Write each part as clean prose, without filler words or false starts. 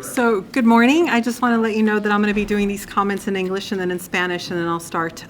So good morning. I just want to let you know that I'm going to be doing these comments in English and then in Spanish, and then I'll start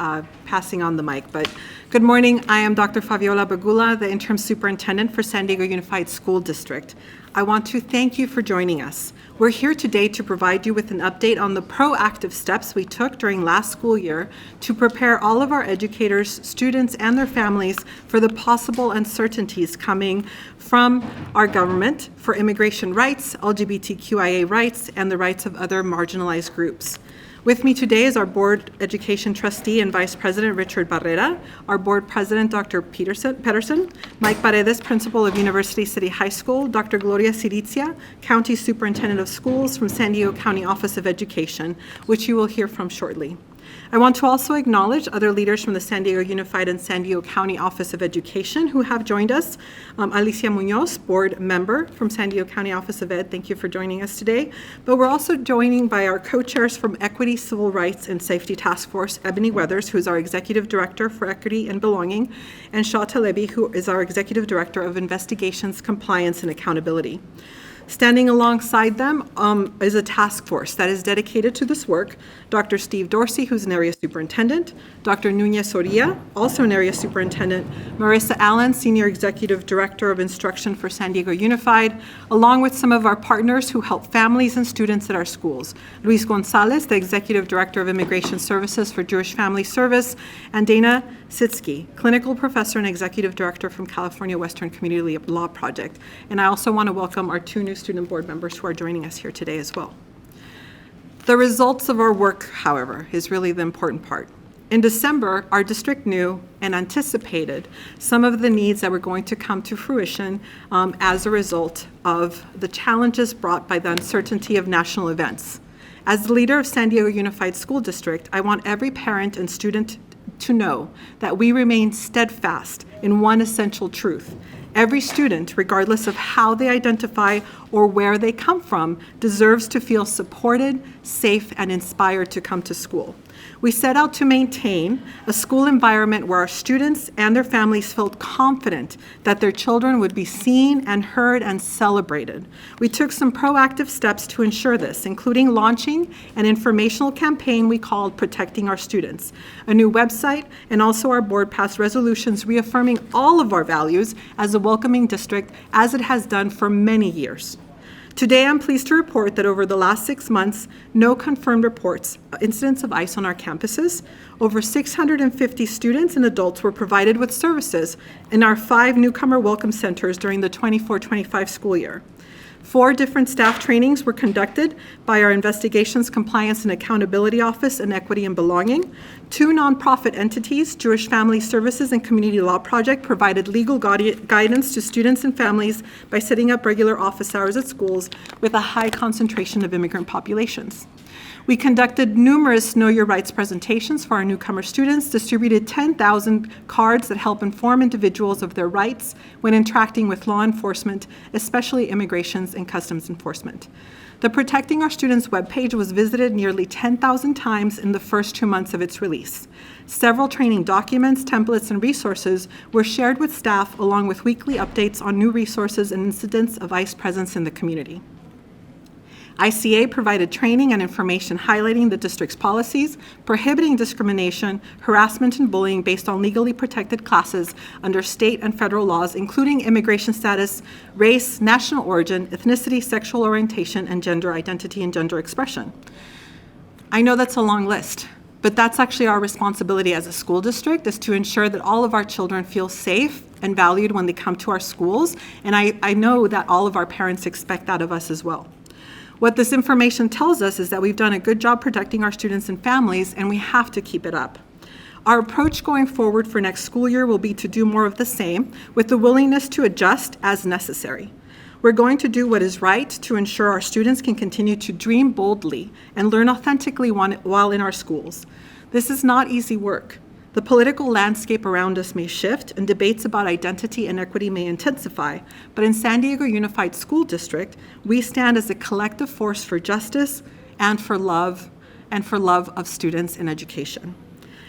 passing on the mic. But good morning. I am Dr. Fabiola Bagula, the interim superintendent for San Diego Unified School District. I want to thank you for joining us. We're here today to provide you with an update on the proactive steps we took during last school year to prepare all of our educators, students, and their families for the possible uncertainties coming from our government for immigration rights, LGBTQIA rights, and the rights of other marginalized groups. With me today is our Board Education Trustee and Vice President Richard Barrera, our Board President Dr. Pedersen, Mike Paredes, Principal of University City High School, Dr. Gloria Siritzia, County Superintendent of Schools from San Diego County Office of Education, which you will hear from shortly. I want to also acknowledge other leaders from the San Diego Unified and San Diego County Office of Education who have joined us. Alicia Munoz, board member from San Diego County Office of Ed, thank you for joining us today. But we're also joining by our co-chairs from Equity, Civil Rights, and Safety Task Force, Ebony Weathers, who's our Executive Director for Equity and Belonging, and Shah Talebi, who is our Executive Director of Investigations, Compliance, and Accountability. Standing alongside them is a task force that is dedicated to this work. Dr. Steve Dorsey, who's an area superintendent, Dr. Nunez Soria, also an area superintendent, Marissa Allen, Senior Executive Director of Instruction for San Diego Unified, along with some of our partners who help families and students at our schools. Luis Gonzalez, the Executive Director of Immigration Services for Jewish Family Service, and Dana Sitsky, Clinical Professor and Executive Director from California Western Community Law Project. And I also want to welcome our two new student board members who are joining us here today as well. The results of our work, however, is really the important part. In December, our district knew and anticipated some of the needs that were going to come to fruition as a result of the challenges brought by the uncertainty of national events. As the leader of San Diego Unified School District, I want every parent and student to know that we remain steadfast in one essential truth. Every student, regardless of how they identify or where they come from, deserves to feel supported, safe, and inspired to come to school. We set out to maintain a school environment where our students and their families felt confident that their children would be seen and heard and celebrated. We took some proactive steps to ensure this, including launching an informational campaign we called Protecting Our Students, a new website, and also our board passed resolutions reaffirming all of our values as a welcoming district, as it has done for many years. Today, I'm pleased to report that over the last 6 months, no confirmed incidents of ICE on our campuses. Over 650 students and adults were provided with services in our 5 newcomer welcome centers during the 24-25 school year. 4 different staff trainings were conducted by our Investigations, Compliance, and Accountability Office and Equity and Belonging. 2 nonprofit entities, Jewish Family Services and Community Law Project, provided legal guidance to students and families by setting up regular office hours at schools with a high concentration of immigrant populations. We conducted numerous Know Your Rights presentations for our newcomer students, distributed 10,000 cards that help inform individuals of their rights when interacting with law enforcement, especially immigrations and customs enforcement. The Protecting Our Students webpage was visited nearly 10,000 times in the first 2 months of its release. Several training documents, templates, and resources were shared with staff along with weekly updates on new resources and incidents of ICE presence in the community. ICA provided training and information highlighting the district's policies, prohibiting discrimination, harassment, and bullying based on legally protected classes under state and federal laws, including immigration status, race, national origin, ethnicity, sexual orientation, and gender identity and gender expression. I know that's a long list, but that's actually our responsibility as a school district, is to ensure that all of our children feel safe and valued when they come to our schools, and I know that all of our parents expect that of us as well. What this information tells us is that we've done a good job protecting our students and families, and we have to keep it up. Our approach going forward for next school year will be to do more of the same, with the willingness to adjust as necessary. We're going to do what is right to ensure our students can continue to dream boldly and learn authentically while in our schools. This is not easy work. The political landscape around us may shift, and debates about identity and equity may intensify, but in San Diego Unified School District, we stand as a collective force for justice and for love of students and education.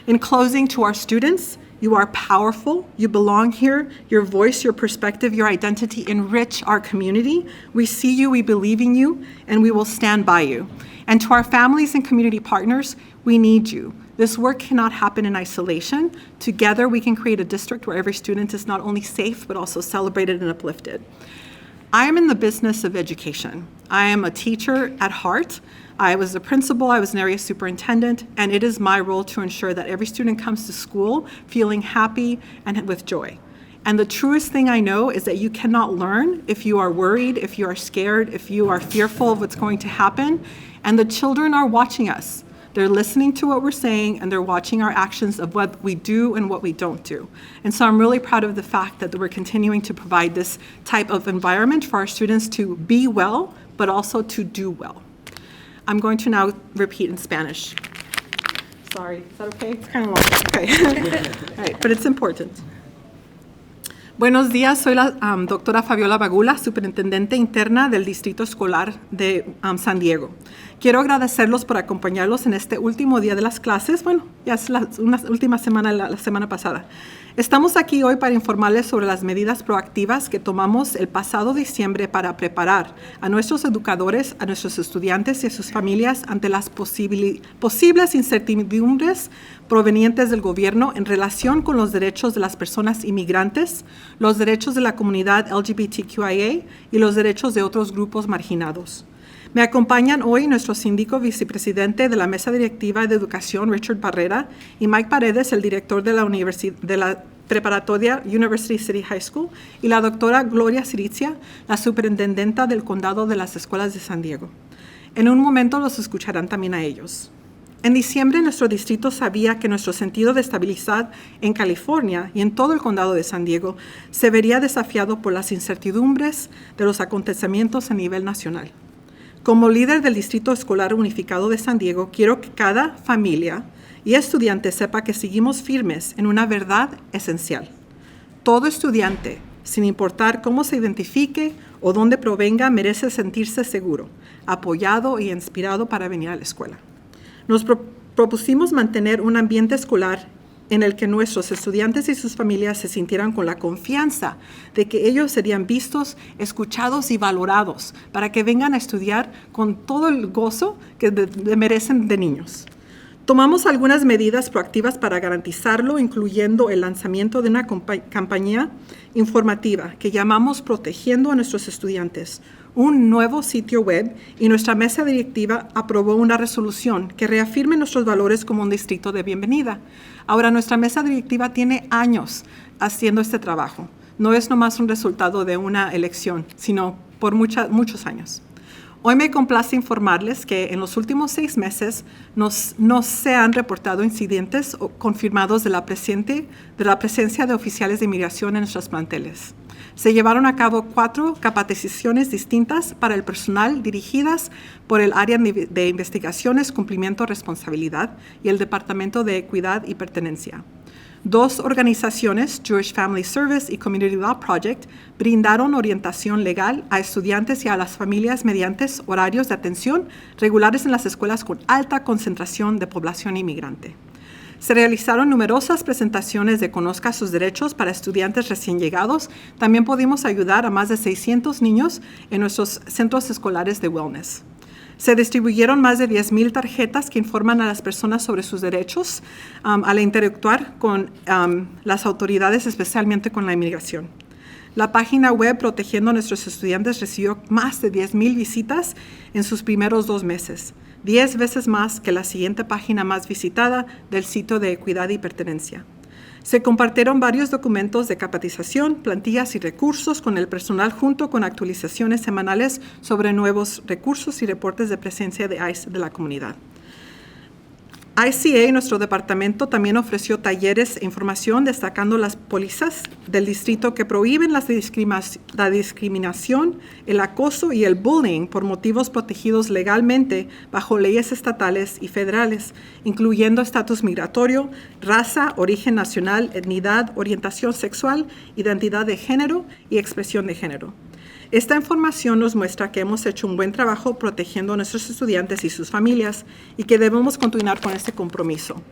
In closing, to our students, You are powerful. You belong here. Your voice, your perspective, your identity enrich our community. We see you, we believe in you, and we will stand by you. And to our families and community partners, we need you. This work cannot happen in isolation. Together, we can create a district where every student is not only safe, but also celebrated and uplifted. I am in the business of education. I am a teacher at heart. I was a principal, I was an area superintendent, and it is my role to ensure that every student comes to school feeling happy and with joy. And the truest thing I know is that you cannot learn if you are worried, if you are scared, if you are fearful of what's going to happen. And the children are watching us. They're listening to what we're saying, and they're watching our actions of what we do and what we don't do. And so I'm really proud of the fact that we're continuing to provide this type of environment for our students to be well, but also to do well. I'm going to now repeat in Spanish. Sorry, is that okay? It's kind of long. Okay. All right, but it's important. Buenos días, soy la doctora Fabiola Bagula, superintendente interna del Distrito Escolar de San Diego. Quiero agradecerlos por acompañarlos en este último día de las clases. Bueno, ya es una última semana, la semana pasada. Estamos aquí hoy para informarles sobre las medidas proactivas que tomamos el pasado diciembre para preparar a nuestros educadores, a nuestros estudiantes y a sus familias ante las posibles incertidumbres provenientes del gobierno en relación con los derechos de las personas inmigrantes, los derechos de la comunidad LGBTQIA y los derechos de otros grupos marginados. Me acompañan hoy nuestro síndico vicepresidente de la Mesa Directiva de Educación, Richard Barrera, y Mike Paredes, el director de la preparatoria University City High School, y la doctora Gloria Siritzia, la superintendenta del condado de las escuelas de San Diego. En un momento los escucharán también a ellos. En diciembre, nuestro distrito sabía que nuestro sentido de estabilidad en California y en todo el condado de San Diego se vería desafiado por las incertidumbres de los acontecimientos a nivel nacional. Como líder del Distrito Escolar Unificado de San Diego, quiero que cada familia y estudiante sepa que seguimos firmes en una verdad esencial. Todo estudiante, sin importar cómo se identifique o dónde provenga, merece sentirse seguro, apoyado y inspirado para venir a la escuela. Nos propusimos mantener un ambiente escolar en el que nuestros estudiantes y sus familias se sintieran con la confianza de que ellos serían vistos, escuchados y valorados para que vengan a estudiar con todo el gozo que merecen de niños. Tomamos algunas medidas proactivas para garantizarlo, incluyendo el lanzamiento de una campaña informativa que llamamos Protegiendo a nuestros estudiantes, un nuevo sitio web, y nuestra mesa directiva aprobó una resolución que reafirme nuestros valores como un distrito de bienvenida. Ahora, nuestra mesa directiva tiene años haciendo este trabajo. No es nomás un resultado de una elección, sino por muchos años. Hoy me complace informarles que en los últimos 6 meses no se han reportado incidentes confirmados de la presencia de oficiales de inmigración en nuestros planteles. Se llevaron a cabo 4 capacitaciones distintas para el personal dirigidas por el área de investigaciones, cumplimiento, responsabilidad y el Departamento de Equidad y Pertenencia. 2 organizaciones, Jewish Family Service y Community Law Project, brindaron orientación legal a estudiantes y a las familias mediante horarios de atención regulares en las escuelas con alta concentración de población inmigrante. Se realizaron numerosas presentaciones de Conozca sus derechos para estudiantes recién llegados. También pudimos ayudar a más de 600 niños en nuestros centros escolares de wellness. Se distribuyeron más de 10,000 tarjetas que informan a las personas sobre sus derechos al interactuar con las autoridades, especialmente con la inmigración. La página web Protegiendo a nuestros estudiantes recibió más de 10,000 visitas en sus primeros 2 meses, 10 veces más que la siguiente página más visitada del sitio de Equidad y Pertenencia. Se compartieron varios documentos de capacitación, plantillas y recursos con el personal junto con actualizaciones semanales sobre nuevos recursos y reportes de presencia de ICE de la comunidad. ICA, nuestro departamento, también ofreció talleres e información destacando las pólizas del distrito que prohíben la discriminación, el acoso y el bullying por motivos protegidos legalmente bajo leyes estatales y federales, incluyendo estatus migratorio, raza, origen nacional, etnidad, orientación sexual, identidad de género y expresión de género. Esta información nos muestra que hemos hecho un buen trabajo protegiendo a nuestros estudiantes y sus familias y que debemos continuar con este compromiso.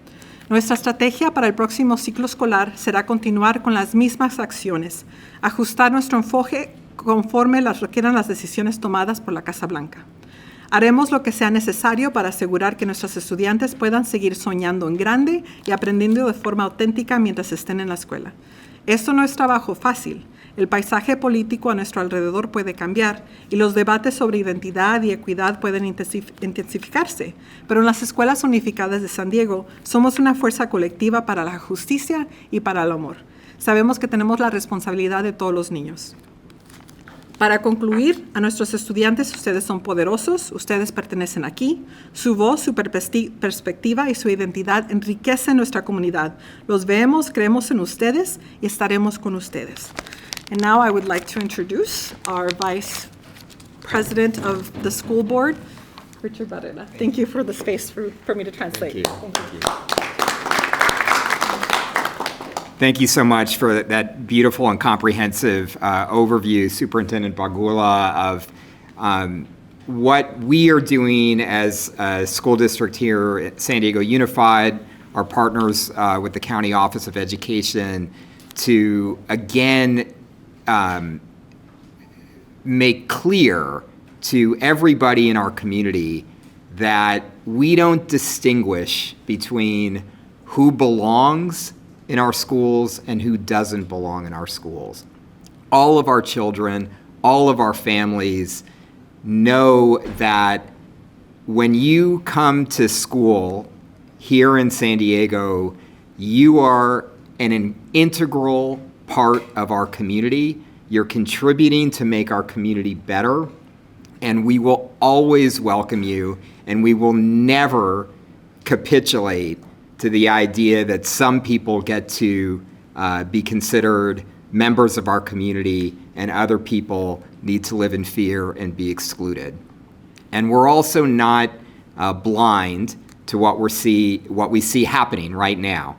Nuestra estrategia para el próximo ciclo escolar será continuar con las mismas acciones, ajustar nuestro enfoque conforme las requieran las decisiones tomadas por la Casa Blanca. Haremos lo que sea necesario para asegurar que nuestros estudiantes puedan seguir soñando en grande y aprendiendo de forma auténtica mientras estén en la escuela. Esto no es trabajo fácil. El paisaje político a nuestro alrededor puede cambiar y los debates sobre identidad y equidad pueden intensificarse, pero en las escuelas unificadas de San Diego somos una fuerza colectiva para la justicia y para el amor. Sabemos que tenemos la responsabilidad de todos los niños. Para concluir, a nuestros estudiantes, ustedes son poderosos, ustedes pertenecen aquí. Su voz, su perspectiva y su identidad enriquecen nuestra comunidad. Los vemos, creemos en ustedes y estaremos con ustedes. And now I would like to introduce our Vice President of the School Board, Richard Barrera. Thank you for the space for me to translate. Thank you. Thank you so much for that beautiful and comprehensive overview, Superintendent Bagula, of what we are doing as a school district here at San Diego Unified, our partners with the County Office of Education, to again make clear to everybody in our community that we don't distinguish between who belongs in our schools and who doesn't belong in our schools. All of our children, all of our families know that when you come to school here in San Diego, you are an integral part of our community. You're contributing to make our community better, and we will always welcome you, and we will never capitulate to the idea that some people get to be considered members of our community and other people need to live in fear and be excluded. And we're also not blind to what we see happening right now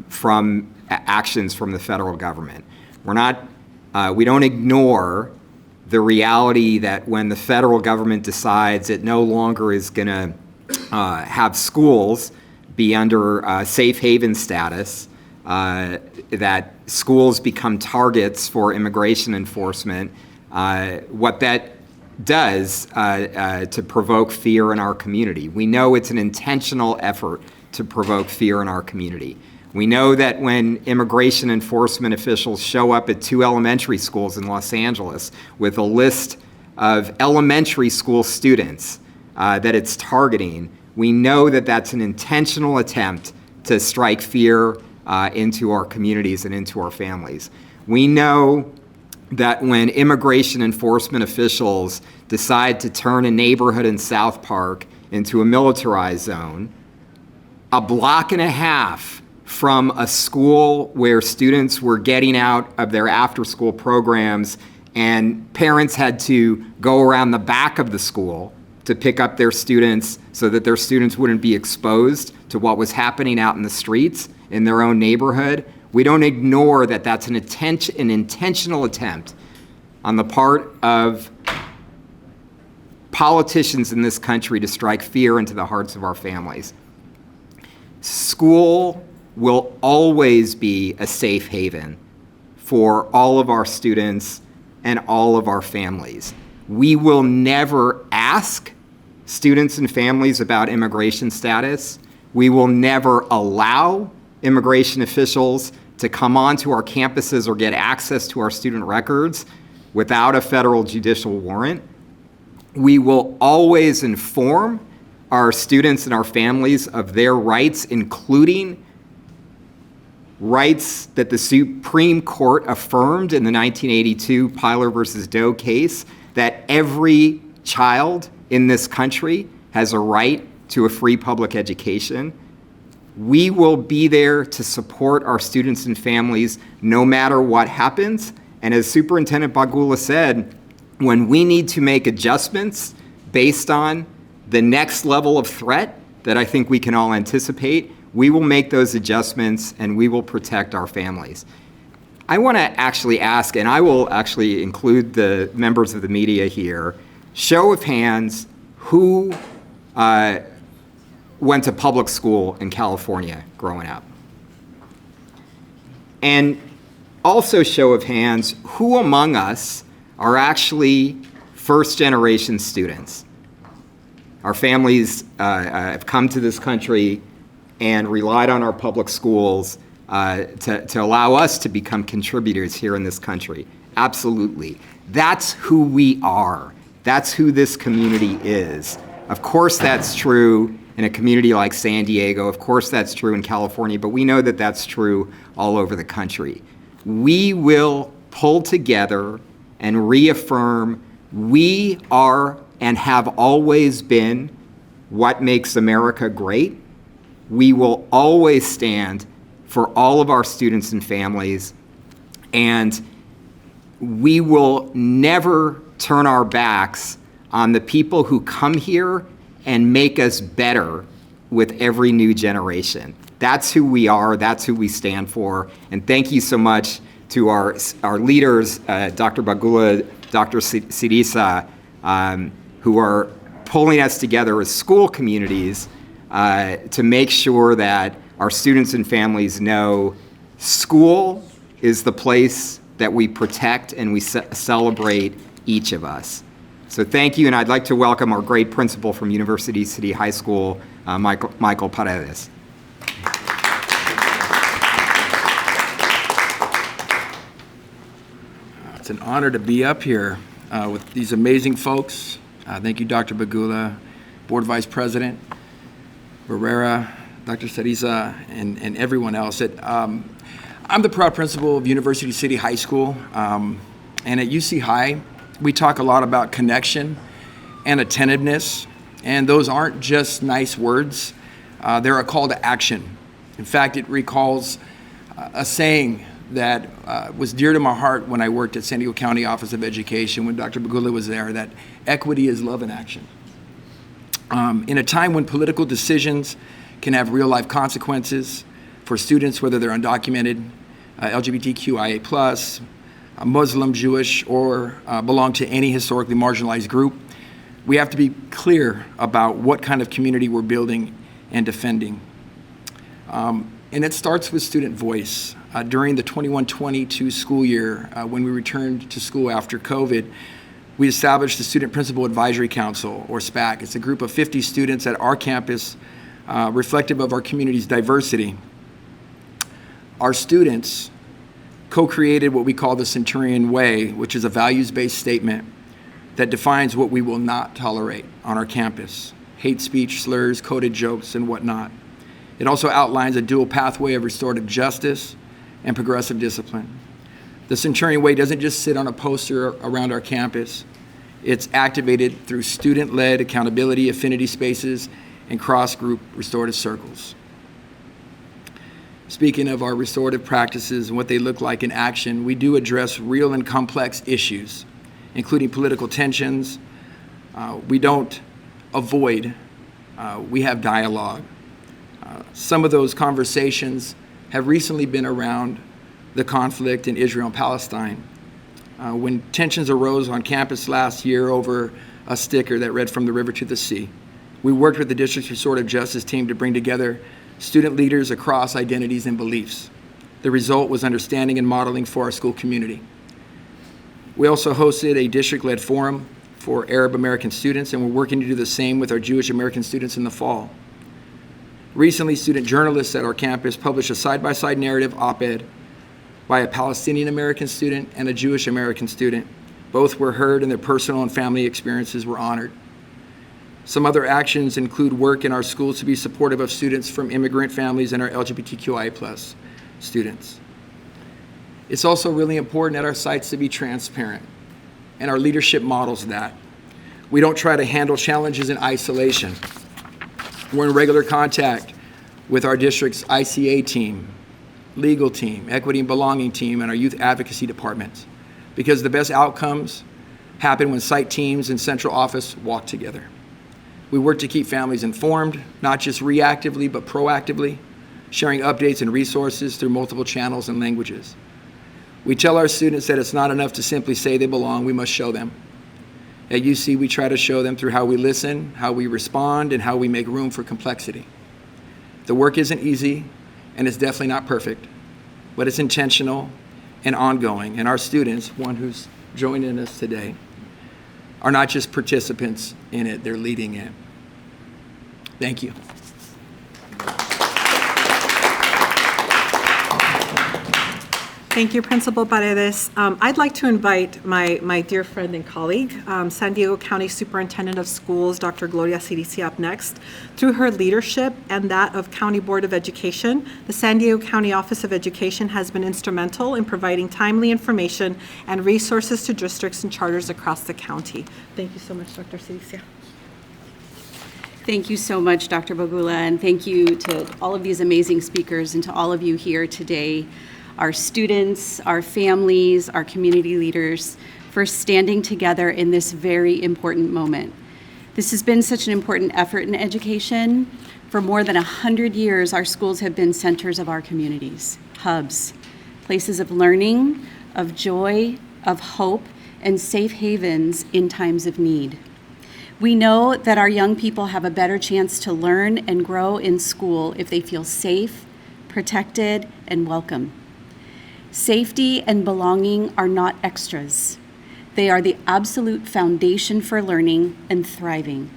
from actions from the federal government. We don't ignore the reality that when the federal government decides it no longer is going to have schools be under safe haven status, that schools become targets for immigration enforcement, what that does to provoke fear in our community. We know it's an intentional effort to provoke fear in our community. We know that when immigration enforcement officials show up at 2 elementary schools in Los Angeles with a list of elementary school students that it's targeting, we know that that's an intentional attempt to strike fear into our communities and into our families. We know that when immigration enforcement officials decide to turn a neighborhood in South Park into a militarized zone, a block and a half from a school where students were getting out of their after-school programs and parents had to go around the back of the school to pick up their students so that their students wouldn't be exposed to what was happening out in the streets in their own neighborhood. We don't ignore that that's an intentional attempt on the part of politicians in this country to strike fear into the hearts of our families. School will always be a safe haven for all of our students and all of our families. We will never ask students and families about immigration status. We will never allow immigration officials to come onto our campuses or get access to our student records without a federal judicial warrant. We will always inform our students and our families of their rights, including rights that the Supreme Court affirmed in the 1982 Pyler versus Doe case, that every child in this country has a right to a free public education. We will be there to support our students and families no matter what happens. And as Superintendent Bagula said, when we need to make adjustments based on the next level of threat that I think we can all anticipate, we will make those adjustments and we will protect our families. I want to actually ask, and I will actually include the members of the media here, show of hands, who went to public school in California growing up? And also, show of hands, who among us are actually first-generation students? Our families have come to this country and relied on our public schools to allow us to become contributors here in this country. Absolutely. That's who we are. That's who this community is. Of course that's true in a community like San Diego. Of course that's true in California, but we know that that's true all over the country. We will pull together and reaffirm we are and have always been what makes America great. We will always stand for all of our students and families, and we will never turn our backs on the people who come here and make us better with every new generation. That's who we are, that's who we stand for, and thank you so much to our leaders, Dr. Bagula, Dr. Sirisa, who are pulling us together as school communities to make sure that our students and families know school is the place that we protect and we celebrate each of us. So thank you, and I'd like to welcome our great principal from University City High School, Michael Paredes. It's an honor to be up here with these amazing folks. Thank you, Dr. Bagula, Board Vice President Barrera, Dr. Sariza, and everyone else. I'm the proud principal of University City High School, and at UC High, we talk a lot about connection and attentiveness, and those aren't just nice words. They're a call to action. In fact, it recalls a saying that was dear to my heart when I worked at San Diego County Office of Education when Dr. Bagula was there, that equity is love in action. In a time when political decisions can have real-life consequences for students, whether they're undocumented, LGBTQIA+, Muslim, Jewish, or belong to any historically marginalized group, we have to be clear about what kind of community we're building and defending. And it starts with student voice. During the 21-22 school year, when we returned to school after COVID, we established the Student Principal Advisory Council, or SPAC. It's a group of 50 students at our campus, reflective of our community's diversity. Our students co-created what we call the Centurion Way, which is a values-based statement that defines what we will not tolerate on our campus: hate speech, slurs, coded jokes, and whatnot. It also outlines a dual pathway of restorative justice and progressive discipline. The Centurion Way doesn't just sit on a poster around our campus. It's activated through student-led accountability, affinity spaces, and cross-group restorative circles. Speaking of our restorative practices and what they look like in action, we do address real and complex issues, including political tensions. We don't avoid, we have dialogue. Some of those conversations have recently been around the conflict in Israel and Palestine. When tensions arose on campus last year over a sticker that read "From the River to the Sea," we worked with the district's restorative justice team to bring together student leaders across identities and beliefs. The result was understanding and modeling for our school community. We also hosted a district-led forum for Arab American students, and we're working to do the same with our Jewish American students in the fall. Recently, student journalists at our campus published a side-by-side narrative op-ed by a Palestinian American student and a Jewish American student. Both were heard and their personal and family experiences were honored. Some other actions include work in our schools to be supportive of students from immigrant families and our LGBTQI+ students. It's also really important at our sites to be transparent, and our leadership models that. We don't try to handle challenges in isolation. We're in regular contact with our district's ICA team, legal team, equity and belonging team, and our youth advocacy departments, because the best outcomes happen when site teams and central office walk together. We work to keep families informed, not just reactively, but proactively, sharing updates and resources through multiple channels and languages. We tell our students that it's not enough to simply say they belong, we must show them. At UC, we try to show them through how we listen, how we respond, and how we make room for complexity. The work isn't easy, and it's definitely not perfect, but it's intentional and ongoing. And our students, one who's joining us today, are not just participants in it, they're leading it. Thank you. Thank you, Principal Paredes. I'd like to invite my dear friend and colleague, San Diego County Superintendent of Schools, Dr. Gloria Cirici, up next. Through her leadership and that of County Board of Education, the San Diego County Office of Education has been instrumental in providing timely information and resources to districts and charters across the county. Thank you so much, Dr. Cirici. Thank you so much, Dr. Bagula, and thank you to all of these amazing speakers and to all of you here today, our students, our families, our community leaders, for standing together in this very important moment. This has been such an important effort in education. For more than 100 years, our schools have been centers of our communities, hubs, places of learning, of joy, of hope, and safe havens in times of need. We know that our young people have a better chance to learn and grow in school if they feel safe, protected, and welcome. Safety and belonging are not extras. They are the absolute foundation for learning and thriving.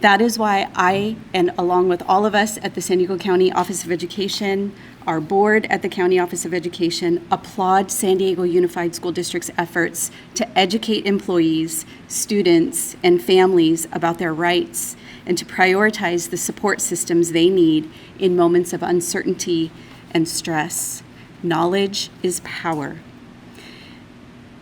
That is why I, and along with all of us at the San Diego County Office of Education, our board at the County Office of Education, applaud San Diego Unified School District's efforts to educate employees, students, and families about their rights and to prioritize the support systems they need in moments of uncertainty and stress. Knowledge is power.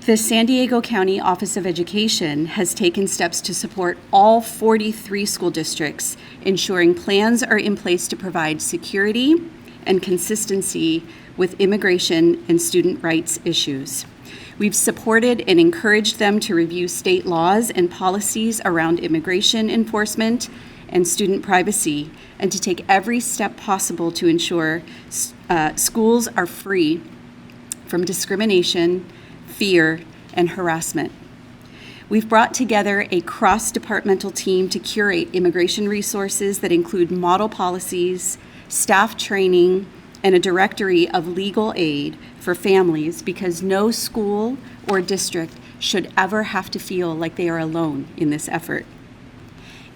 The San Diego County Office of Education has taken steps to support all 43 school districts, ensuring plans are in place to provide security and consistency with immigration and student rights issues. We've supported and encouraged them to review state laws and policies around immigration enforcement and student privacy, and to take every step possible to ensure schools are free from discrimination, fear, and harassment. We've brought together a cross-departmental team to curate immigration resources that include model policies, staff training, and a directory of legal aid for families, because no school or district should ever have to feel like they are alone in this effort.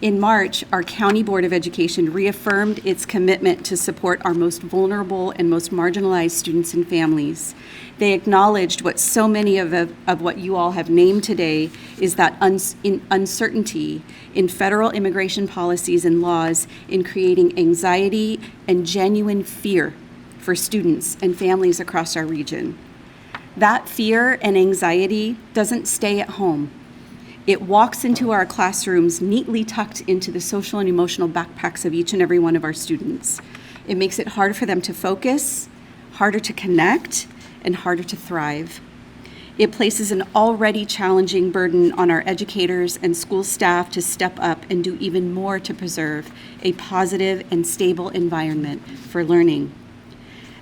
In March, our County Board of Education reaffirmed its commitment to support our most vulnerable and most marginalized students and families. They acknowledged what so many of what you all have named today is that uncertainty in federal immigration policies and laws in creating anxiety and genuine fear for students and families across our region. That fear and anxiety doesn't stay at home. It walks into our classrooms neatly tucked into the social and emotional backpacks of each and every one of our students. It makes it harder for them to focus, harder to connect, and harder to thrive. It places an already challenging burden on our educators and school staff to step up and do even more to preserve a positive and stable environment for learning.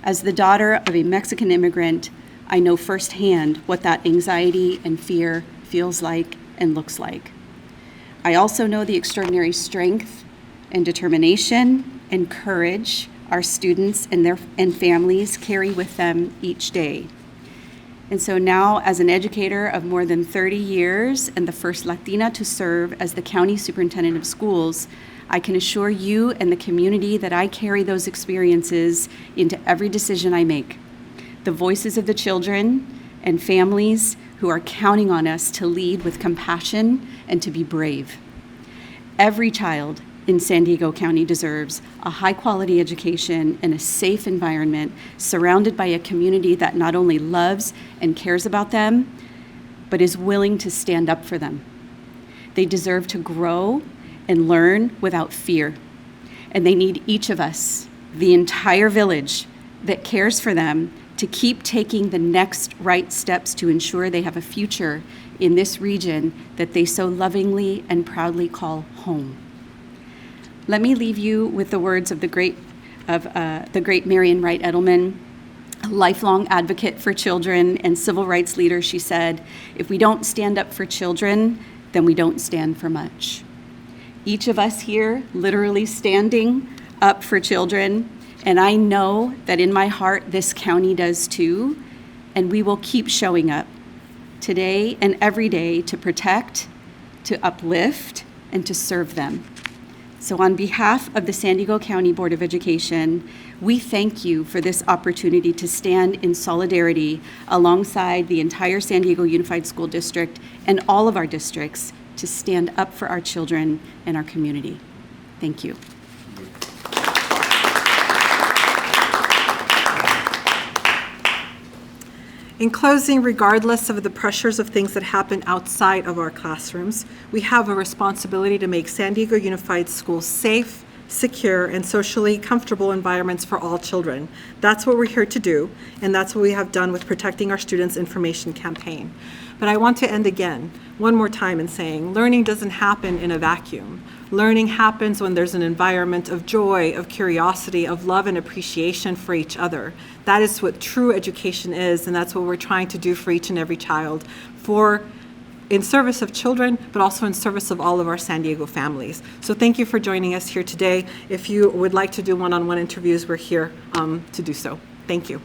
As the daughter of a Mexican immigrant, I know firsthand what that anxiety and fear feels like and looks like. I also know the extraordinary strength and determination and courage our students and families carry with them each day. And so now, as an educator of more than 30 years and the first Latina to serve as the County Superintendent of Schools, I can assure you and the community that I carry those experiences into every decision I make. The voices of the children and families who are counting on us to lead with compassion and to be brave. Every child in San Diego County deserves a high-quality education and a safe environment surrounded by a community that not only loves and cares about them, but is willing to stand up for them. They deserve to grow and learn without fear, and they need each of us, the entire village that cares for them, to keep taking the next right steps to ensure they have a future in this region that they so lovingly and proudly call home. Let me leave you with the words of the great Marian Wright Edelman, a lifelong advocate for children and civil rights leader. She said, "If we don't stand up for children, then we don't stand for much. Each of us here literally standing up for children, and I know that in my heart this county does too, and we will keep showing up today and every day to protect, to uplift, and to serve them. So on behalf of the San Diego County Board of Education, we thank you for this opportunity to stand in solidarity alongside the entire San Diego Unified School District and all of our districts to stand up for our children and our community. Thank you. In closing, regardless of the pressures of things that happen outside of our classrooms, we have a responsibility to make San Diego Unified Schools safe, secure, and socially comfortable environments for all children. That's what we're here to do, and that's what we have done with Protecting Our Students Information campaign. But I want to end again, one more time, in saying learning doesn't happen in a vacuum. Learning happens when there's an environment of joy, of curiosity, of love and appreciation for each other. That is what true education is, and that's what we're trying to do for each and every child, in service of children, but also in service of all of our San Diego families. So thank you for joining us here today. If you would like to do one-on-one interviews, we're here to do so. Thank you.